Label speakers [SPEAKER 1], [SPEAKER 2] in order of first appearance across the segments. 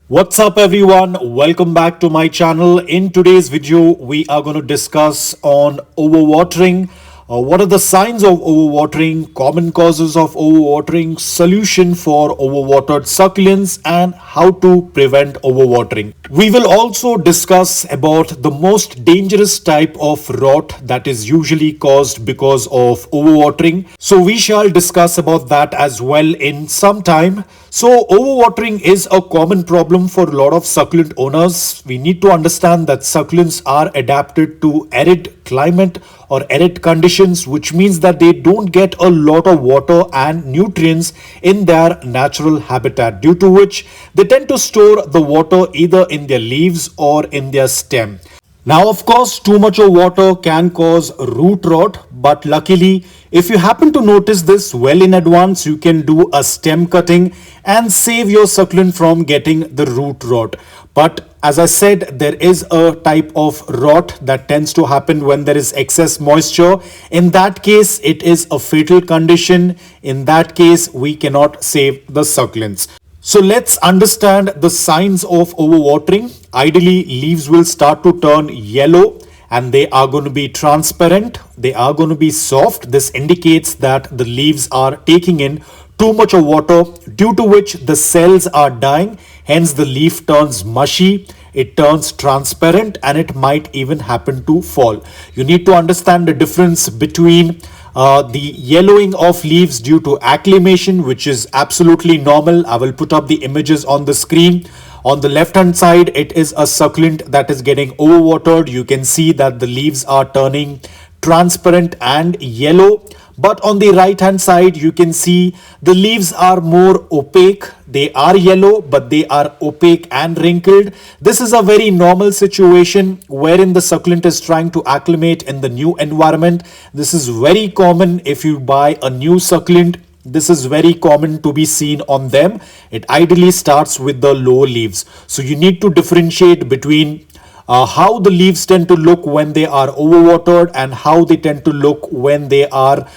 [SPEAKER 1] What's up everyone? Welcome back to my channel. In today's video, we are going to discuss on overwatering. What are the signs of overwatering, common causes of overwatering, solution for overwatered succulents, and how to prevent overwatering. We will also discuss about the most dangerous type of rot that is usually caused because of overwatering. So we shall discuss about that as well in some time. So overwatering is a common problem for a lot of succulent owners. We need to understand that succulents are adapted to arid climate or arid conditions, which means that they don't get a lot of water and nutrients in their natural habitat, due to which they tend to store the water either in their leaves or in their stem. Now, of course, too much of water can cause root rot, but luckily, if you happen to notice this well in advance, you can do a stem cutting and save your succulent from getting the root rot. But as I said, there is a type of rot that tends to happen when there is excess moisture. In that case, it is a fatal condition. In that case, we cannot save the succulents. So let's understand the signs of overwatering. Ideally, leaves will start to turn yellow and they are going to be transparent. They are going to be soft. This indicates that the leaves are taking in too much of water, due to which the cells are dying. Hence, the leaf turns mushy, it turns transparent, and it might even happen to fall. You need to understand the difference between the yellowing of leaves due to acclimation, which is absolutely normal. I will put up the images on the screen. On the left hand side, it is a succulent that is getting overwatered. You can see that the leaves are turning transparent and yellow. But on the right hand side, you can see the leaves are more opaque. They are yellow, but they are opaque and wrinkled. This is a very normal situation wherein the succulent is trying to acclimate in the new environment. This is very common if you buy a new succulent. This is very common to be seen on them. It ideally starts with the lower leaves. So you need to differentiate between how the leaves tend to look when they are overwatered and how they tend to look when they are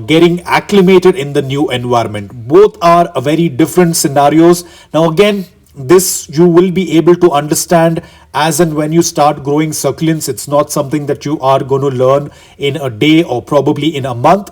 [SPEAKER 1] getting acclimated in the new environment. Both are very different scenarios. Now again, this you will be able to understand as and when you start growing succulents. It's not something that you are going to learn in a day or probably in a month.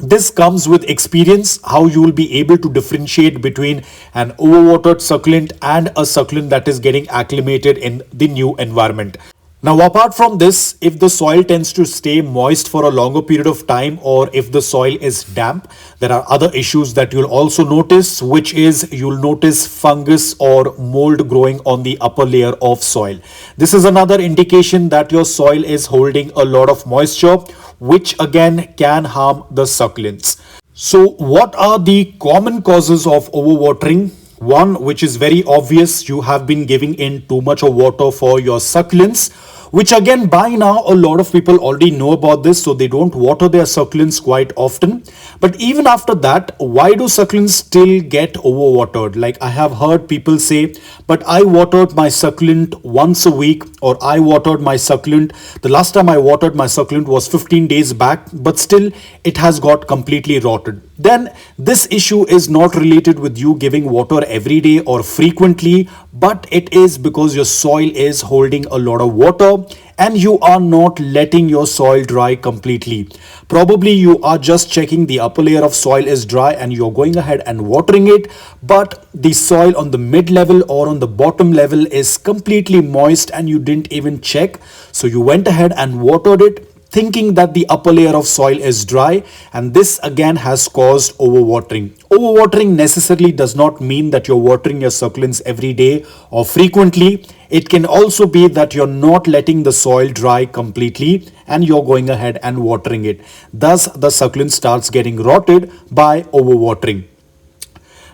[SPEAKER 1] This comes with experience, how you will be able to differentiate between an overwatered succulent and a succulent that is getting acclimated in the new environment. Now, apart from this, if the soil tends to stay moist for a longer period of time, or if the soil is damp, there are other issues that you'll also notice, which is you'll notice fungus or mold growing on the upper layer of soil. This is another indication that your soil is holding a lot of moisture, which again can harm the succulents. So what are the common causes of overwatering? One, which is very obvious, you have been giving in too much of water for your succulents, which again by now a lot of people already know about this, so they don't water their succulents quite often. But even after that, why do succulents still get overwatered? Like I have heard people say, but I watered my succulent once a week, or I watered my succulent, the last time I watered my succulent was 15 days back, but still it has got completely rotted. Then this issue is not related with you giving water every day or frequently, but it is because your soil is holding a lot of water and you are not letting your soil dry completely. Probably you are just checking the upper layer of soil is dry and you're going ahead and watering it, but the soil on the mid level or on the bottom level is completely moist and you didn't even check. So you went ahead and watered it, thinking that the upper layer of soil is dry, and this again has caused overwatering. Overwatering necessarily does not mean that you're watering your succulents every day or frequently. It can also be that you're not letting the soil dry completely and you're going ahead and watering it. Thus, the succulent starts getting rotted by overwatering.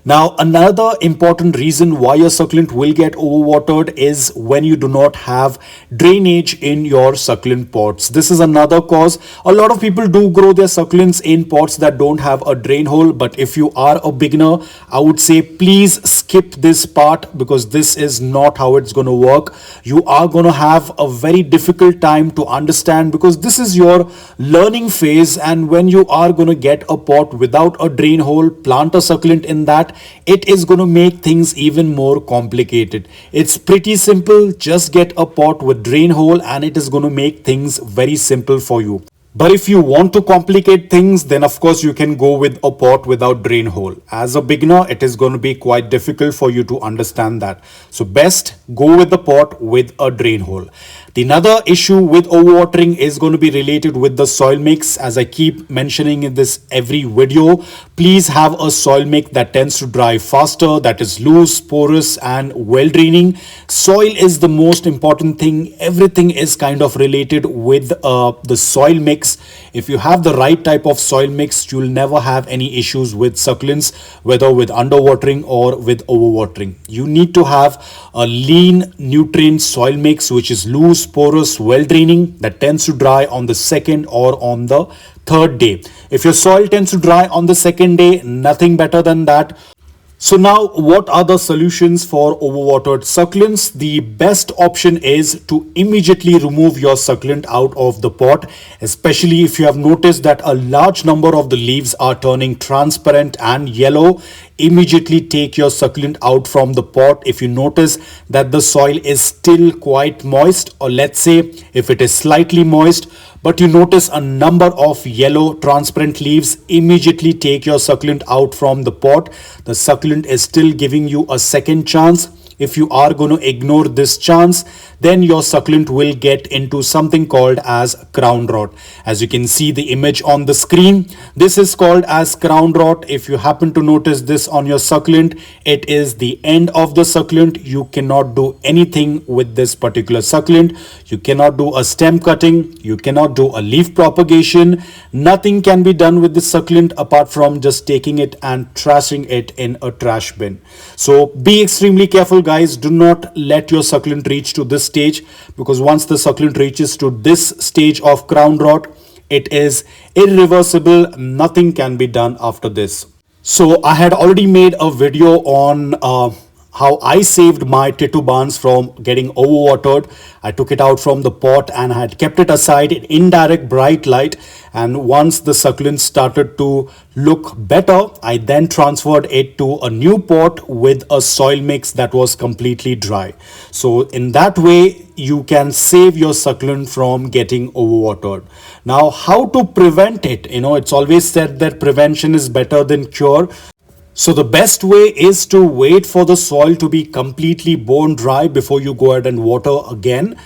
[SPEAKER 1] Now, another important reason why your succulent will get overwatered is when you do not have drainage in your succulent pots. This is another cause. A lot of people do grow their succulents in pots that don't have a drain hole, but if you are a beginner, I would say please skip this part because this is not how it's going to work. You are going to have a very difficult time to understand because this is your learning phase, and when you are going to get a pot without a drain hole, plant a succulent in that, that, it is going to make things even more complicated. It's pretty simple. Just get a pot with drain hole and it is going to make things very simple for you. But if you want to complicate things, then of course you can go with a pot without drain hole. As a beginner, it is going to be quite difficult for you to understand that. So best go with the pot with a drain hole. The another issue with overwatering is going to be related with the soil mix. As I keep mentioning in this every video, please have a soil mix that tends to dry faster, that is loose, porous and well draining. Soil is the most important thing. Everything is kind of related with the soil mix. If you have the right type of soil mix, you'll never have any issues with succulents, whether with underwatering or with overwatering. You need to have a lean nutrient soil mix which is loose, porous, well draining, that tends to dry on the second or on the third day. If your soil tends to dry on the second day, nothing better than that. So now, what are the solutions for overwatered succulents? The best option is to immediately remove your succulent out of the pot, especially if you have noticed that a large number of the leaves are turning transparent and yellow. Immediately take your succulent out from the pot. If you notice that the soil is still quite moist, or let's say if it is slightly moist, but you notice a number of yellow transparent leaves, immediately take your succulent out from the pot. The succulent is still giving you a second chance. If you are going to ignore this chance, then your succulent will get into something called as crown rot. As you can see the image on the screen, this is called as crown rot. If you happen to notice this on your succulent, it is the end of the succulent. You cannot do anything with this particular succulent. You cannot do a stem cutting. You cannot do a leaf propagation. Nothing can be done with this succulent apart from just taking it and trashing it in a trash bin. So be extremely careful, guys. Do not let your succulent reach to this stage, because once the succulent reaches to this stage of crown rot, it is irreversible. Nothing can be done after this. So I had already made a video on how I saved my titubans from getting overwatered. I took it out from the pot and I had kept it aside in indirect bright light, and once the succulent started to look better, I then transferred it to a new pot with a soil mix that was completely dry. So in that way you can save your succulent from getting overwatered. Now, how to prevent it? It's always said that prevention is better than cure. So the best way is to wait for the soil to be completely bone dry before you go ahead and water again.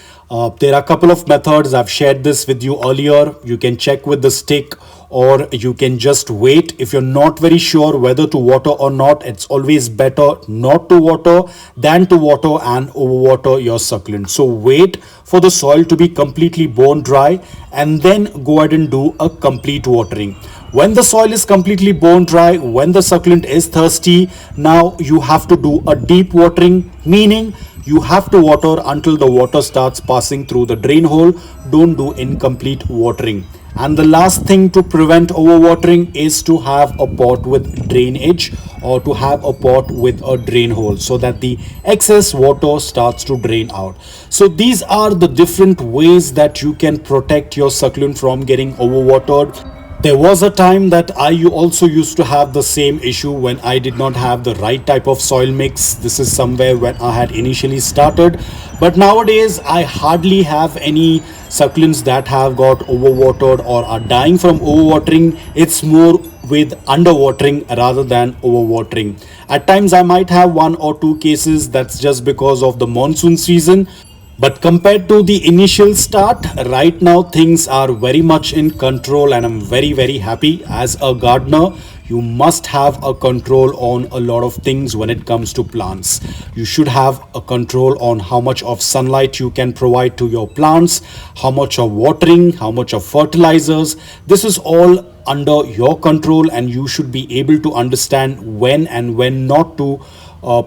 [SPEAKER 1] There are a couple of methods. I've shared this with you earlier. You can check with the stick, or you can just wait. If you're not very sure whether to water or not, it's always better not to water than to water and overwater your succulent. So wait for the soil to be completely bone dry and then go ahead and do a complete watering. When the soil is completely bone dry, when the succulent is thirsty, now you have to do a deep watering, meaning you have to water until the water starts passing through the drain hole. Don't do incomplete watering. And the last thing to prevent overwatering is to have a pot with drainage, or to have a pot with a drain hole, so that the excess water starts to drain out. So these are the different ways that you can protect your succulent from getting overwatered. There was a time that I also used to have the same issue when I did not have the right type of soil mix. This is somewhere when I had initially started, but nowadays I hardly have any succulents that have got overwatered or are dying from overwatering. It's more with underwatering rather than overwatering. At times I might have one or two cases. That's just because of the monsoon season. But compared to the initial start, right now things are very much in control, and I'm very happy. As a gardener, you must have a control on a lot of things when it comes to plants. You should have a control on how much of sunlight you can provide to your plants, how much of watering, how much of fertilizers. This is all under your control, and you should be able to understand when and when not to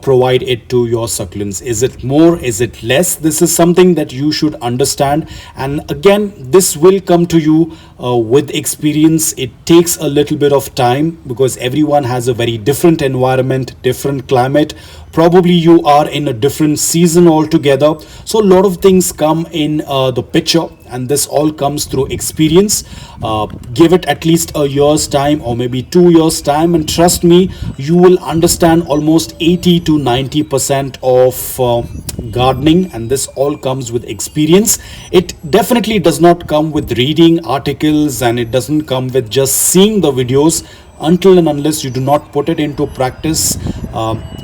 [SPEAKER 1] provide it to your succulents. Is it more? Is it less? This is something that you should understand, and again, this will come to you with experience. It takes a little bit of time because everyone has a very different environment, different climate. Probably you are in a different season altogether, so a lot of things come in the picture, and this all comes through experience. Give it at least a year's time or maybe 2 years time, and trust me, you will understand almost 80 to 90% of gardening, and this all comes with experience. It definitely does not come with reading articles, and it doesn't come with just seeing the videos. Until and unless you do not put it into practice,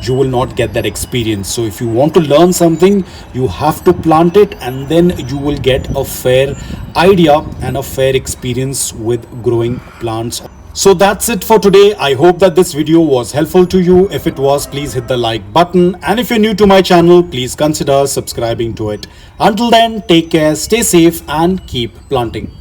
[SPEAKER 1] you will not get that experience. So if you want to learn something, you have to plant it, and then you will get a fair idea and a fair experience with growing plants. So that's it for today. I hope that this video was helpful to you. If it was, please hit the like button, and if you're new to my channel, please consider subscribing to it. Until then, take care, stay safe, and keep planting.